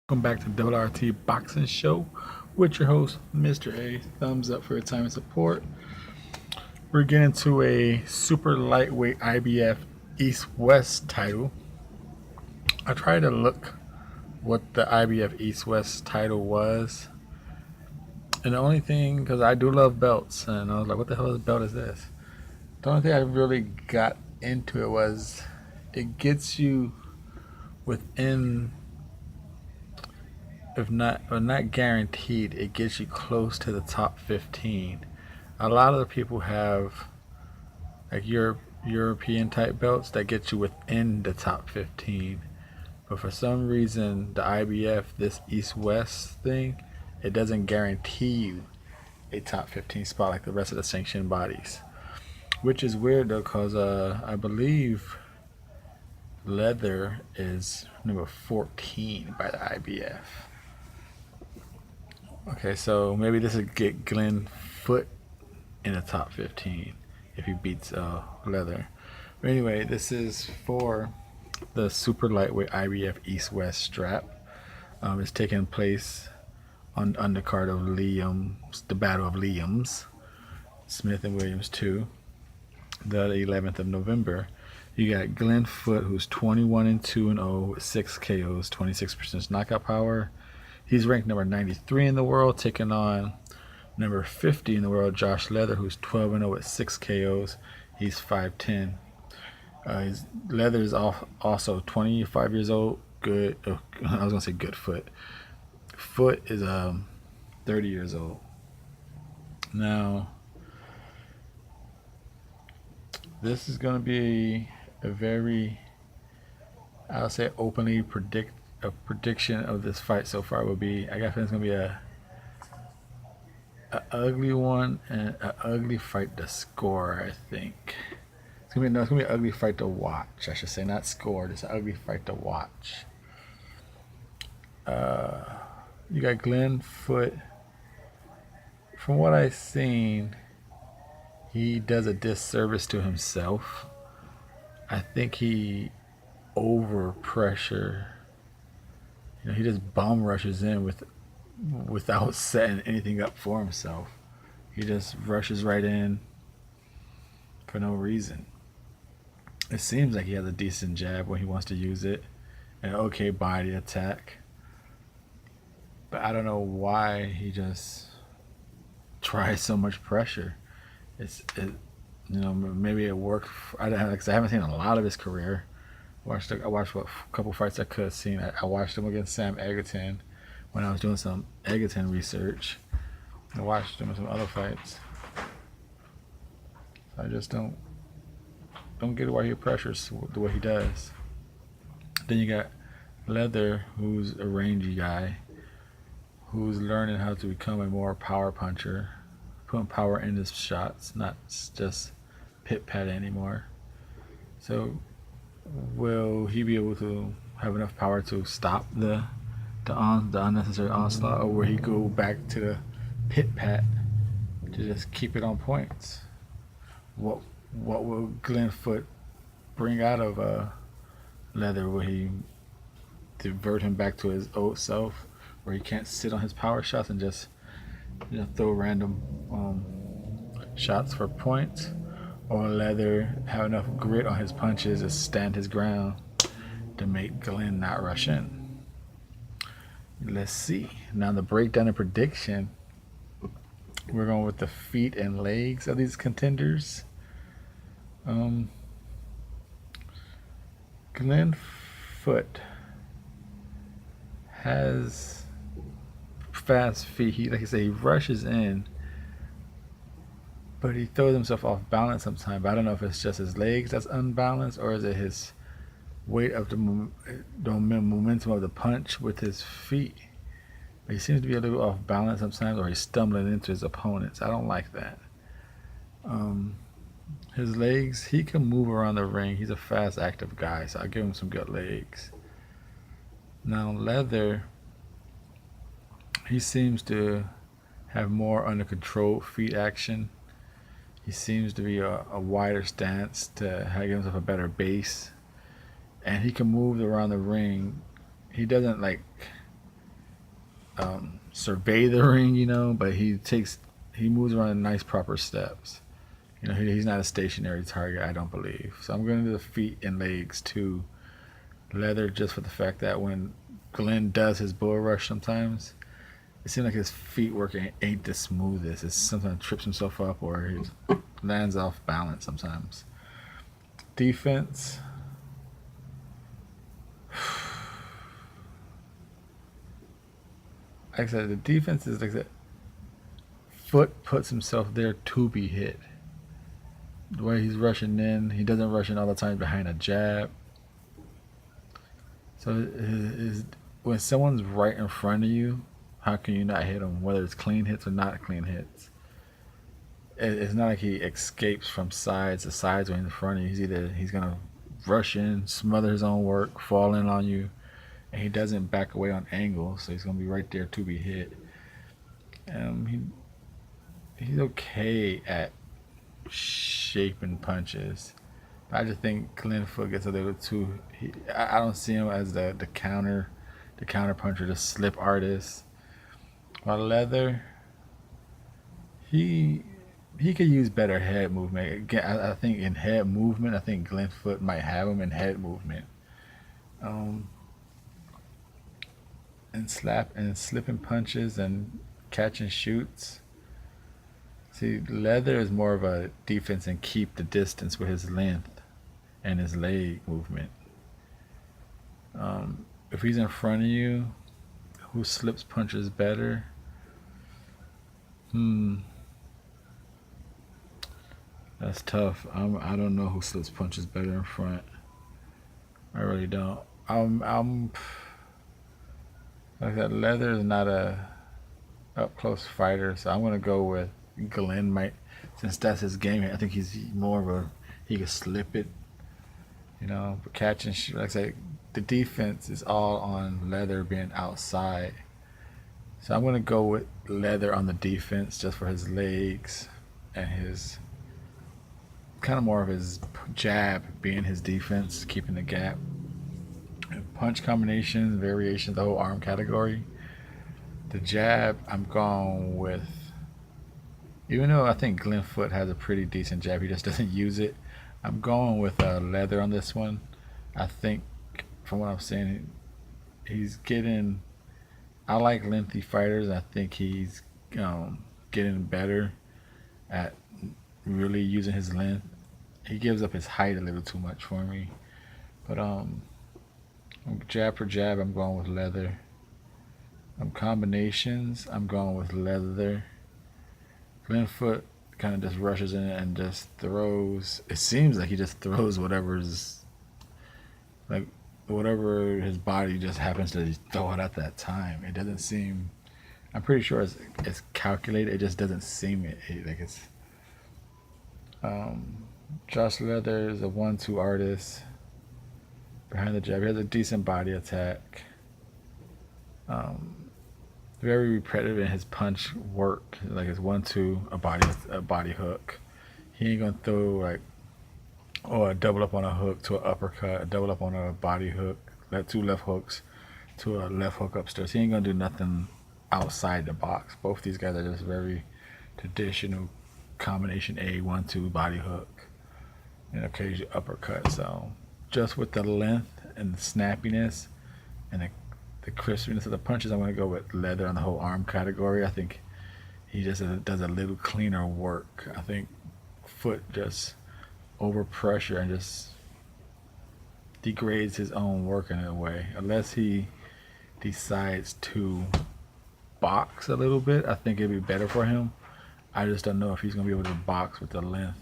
Welcome back to WRT Boxing Show with your host, Mr.A. Thumbs up for your time and support. We're getting to a super lightweight IBF East West title. I tried to look what the IBF East West title was, and the only thing, because I do love belts, and I was like, what the hell belt is this? The only thing I really got into it was it gets you within, if not guaranteed, it gets you close to the top 15. A lot of the people have like European type belts that get you within the top 15, but for some reason the IBF, this East West thing, it doesn't guarantee you a top 15 spot like the rest of the sanctioned bodies, which is weird though, because I believe leather is number 14 by the IBF. Okay, so maybe this would get Glenn Foot in the top 15 if he beats leather. But anyway, this is for the super lightweight IBF East West strap. It's taking place on the undercard of Liam's, the Battle of Liam's, Smith and Williams 2, the 11th of November. You got Glenn Foot, who's 21-2-0 with 6 KOs, 26% knockout power. He's ranked number 93 in the world, taking on number 50 in the world, Josh Leather, who's 12-0 with 6 KOs. He's 5'10". His Leather is also 25 years old. Good. I was gonna say good foot. Foot is 30 years old. Now, this is gonna be a very, I'll say, openly prediction of this fight so far would be, I got feeling it's gonna be a ugly one and an ugly fight to score. I think it's gonna be an ugly fight to watch. I should say, not score. It's an ugly fight to watch. You got Glenn Foot. From what I've seen, he does a disservice to himself. I think he over pressure. He just bomb rushes in without setting anything up for himself. He just rushes right in for no reason. It seems like he has a decent jab when he wants to use it, an okay body attack. But I don't know why he just tries so much pressure. Maybe it worked. I haven't seen a lot of his career. I watched a couple fights I could have seen. I watched him against Sam Egerton when I was doing some Egerton research. I watched him in some other fights. I just don't get why he pressures the way he does. Then you got Leather, who's a rangy guy, who's learning how to become a more power puncher, putting power in his shots, not just pit pat anymore. So, will he be able to have enough power to stop the unnecessary onslaught, or will he go back to the pit pat to just keep it on points? What will Glenn Foot bring out of Leather? Will he divert him back to his old self, where he can't sit on his power shots and just throw random shots for points? Or Leather have enough grit on his punches to stand his ground to make Glenn not rush in? Let's see. Now, the breakdown and prediction, we're going with the feet and legs of these contenders. Glenn Foot has fast feet. He, like I say, he rushes in, but he throws himself off balance sometimes. But I don't know if it's just his legs that's unbalanced, or is it his weight of the momentum of the punch with his feet. But he seems to be a little off balance sometimes, or he's stumbling into his opponents. I don't like that. His legs, he can move around the ring. He's a fast, active guy, so I'll give him some good legs. Now, Leather, he seems to have more under control feet action. He seems to be a wider stance to give himself a better base. And he can move around the ring. He doesn't survey the ring, but he moves around in nice proper steps. He's not a stationary target, I don't believe. So I'm going to do the feet and legs too. Leather, just for the fact that when Glenn does his bull rush sometimes, it seems like his feet working ain't the smoothest. It sometimes trips himself up or he lands off balance sometimes. Defense. Like I said, the defense is like that. Foot puts himself there to be hit. The way he's rushing in, he doesn't rush in all the time behind a jab. So when someone's right in front of you, how can you not hit them? Whether it's clean hits or not clean hits. It's not like he escapes from sides to sides when he's in front of you. He's gonna rush in, smother his own work, fall in on you, and he doesn't back away on angle, so he's gonna be right there to be hit. He's okay at shaping punches. I just think Glenn Foot gets a little too. I don't see him as the counter puncher, the slip artist. While Leather, he could use better head movement. Again, I think in head movement, I think Glenn Foot might have him in head movement. And slipping punches and catching shoots. See, Leather is more of a defense and keep the distance with his length and his leg movement. If he's in front of you, who slips punches better? That's tough. I don't know who slips punches better in front. I really don't. I'm like that. Leather is not a up close fighter, so I'm gonna go with Glenn. Since that's his game. I think he's more of he can slip it. But catching, like I say, the defense is all on Leather being outside. So I'm gonna go with Leather on the defense just for his legs and his kind of more of his jab being his defense, keeping the gap. And punch combinations, variations, the whole arm category. The jab, I'm going with. Even though I think Glenn Foot has a pretty decent jab, he just doesn't use it. I'm going with Leather on this one. I think, from what I'm saying, he's getting. I like lengthy fighters. I think he's getting better at really using his length. He gives up his height a little too much for me. But jab for jab, I'm going with Leather. Combinations, I'm going with Leather. Glenn Foot kind of just rushes in and just throws. It seems like he just throws whatever his body just happens to throw it at that time. It doesn't seem. I'm pretty sure it's calculated. It just doesn't seem like it's. Josh Leather is a 1-2 artist. Behind the jab, he has a decent body attack. Very repetitive in his punch work, like his 1-2, a body hook. He ain't gonna throw a double up on a hook to an uppercut, a double up on a body hook, two left hooks to a left hook upstairs. He ain't gonna do nothing outside the box. Both these guys are just very traditional combination A 1-2 body hook and occasional uppercut. So just with the length and the snappiness and the crispiness of the punches, I'm going to go with Leather on the whole arm category. I think he just does a little cleaner work. I think Foot just over pressure and just degrades his own work in a way. Unless he decides to box a little bit, I think it'd be better for him. I just don't know if he's going to be able to box with the length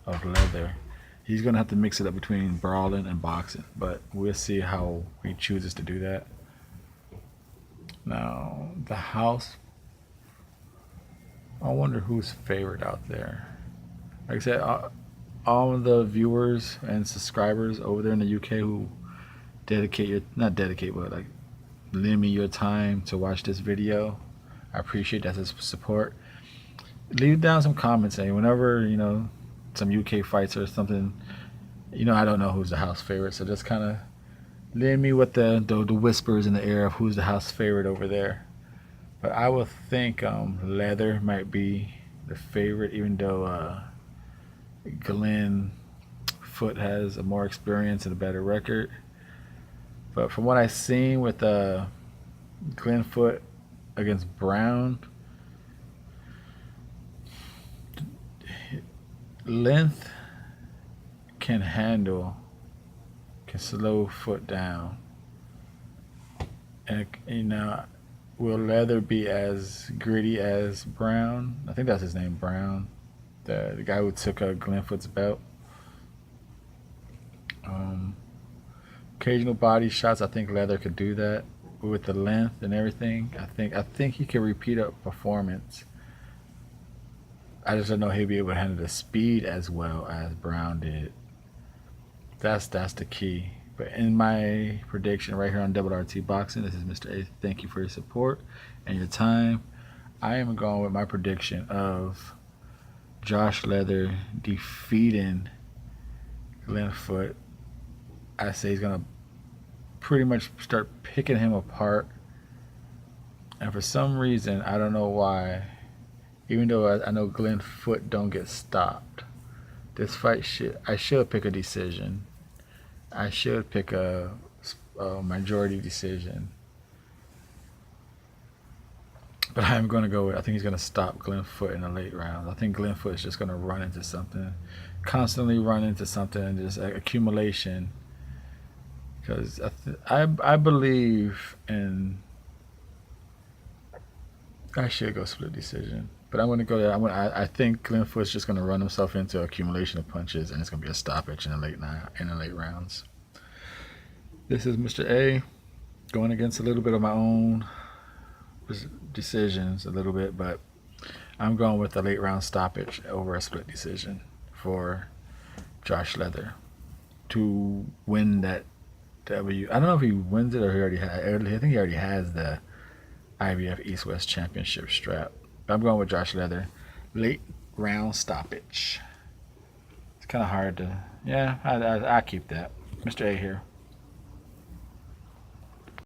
of Leather. He's going to have to mix it up between brawling and boxing, but we'll see how he chooses to do that. Now, the house, I wonder who's favored out there. Like I said, all of the viewers and subscribers over there in the UK who lend me your time to watch this video, I appreciate that support. Leave down some comments saying whenever, some UK fights or something, I don't know who's the house favorite, so just kind of lend me with the whispers in the air of who's the house favorite over there. But I would think Leather might be the favorite, even though Glenn Foot has a more experience and a better record. But from what I've seen with Glenn Foot against Brown, length can slow Foot down. And will Leather be as gritty as Brown? I think that's his name, Brown. The guy who took Glenn Foot's belt. Occasional body shots, I think Leather could do that with the length and everything. I think he could repeat a performance. I just don't know he'll be able to handle the speed as well as Brown did. That's the key. But in my prediction right here on Double RT Boxing, this is Mr. A. Thank you for your support and your time. I am going with my prediction of Josh Leather defeating Glenn Foot. I say he's going to pretty much start picking him apart. And for some reason, I don't know why, even though I know Glenn Foot don't get stopped, this fight I should pick a decision. I should pick a majority decision. But I'm going to go with, I think he's going to stop Glenn Foot in the late rounds. I think Glenn Foot is just going to run into something, constantly run into something, and just accumulation. Because I believe in, I should go split decision. But I'm going to go there. I think Glenn Foot's just going to run himself into accumulation of punches, and it's going to be a stoppage in the late rounds. This is Mr. A going against a little bit of my own decisions, a little bit, but I'm going with a late round stoppage over a split decision for Josh Leather to win that W. I don't know if he wins it or he already has. I think he already has the IBF East West Championship strap. I'm going with Josh Leather. Late round stoppage. It's kind of hard to, yeah, I keep that. Mr. A here.